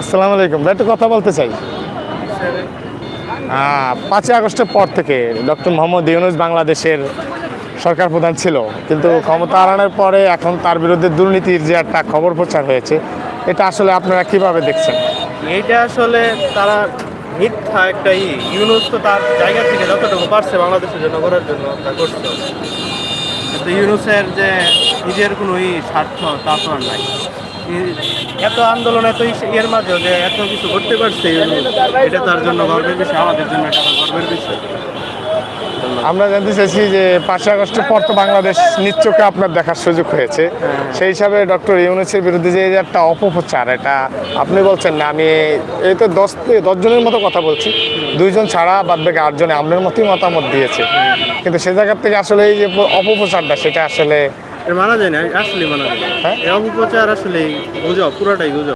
আসসালামু আলাইকুম ভাই, একটু কথা বলতে চাই। 5ই আগস্টের পর থেকে ডক্টর মোহাম্মদ ইউনূস বাংলাদেশের সরকার প্রধান ছিল, কিন্তু ক্ষমতা হারানোর পরে এখন তার বিরুদ্ধে দুর্নীতির যে একটা খবর প্রচার হয়েছে, এটা আসলে আপনারা কিভাবে দেখছেন? এইটা আসলে তারা মিথ্যা একটা ইউনুস তো তার জায়গা থেকে যতটুকু পারছে বাংলাদেশের জন্য করার জন্য তা করছে। কিন্তু ইউনুসের যে নিজের কোনো স্বার্থ তা তো আর নাই। এত আন্দোলন এত ইয়ের মাঝেও যে এত কিছু করতে পারছে ইউনুস, এটা তার জন্য গর্বের বিষয়, আমাদের জন্য এটা আবার গর্বের বিষয়। আমরা জানতে চাইছি যে 5ই আগস্টের পর তো বাংলাদেশ নিজ চোখে আপনার দেখার সুযোগ হয়েছে, সেই হিসাবে ডক্টর ইউনূসের বিরুদ্ধে যে একটা অপপ্রচার, এটা আপনি বলছেন না, আমি এই তো 10 জনের মতো কথা বলছি, 2 জন ছাড়া বাদ বাকি 8 জনে আপনার মতোই মতামত দিয়েছে, কিন্তু সে জায়গার থেকে আসলে এই যে অপপ্রচারটা, সেটা আসলে মানা যায় না, আসলে মানা যায় না। হ্যাঁ? এই অপপ্রচার আসলে গুজব, পুরোটাই গুজব।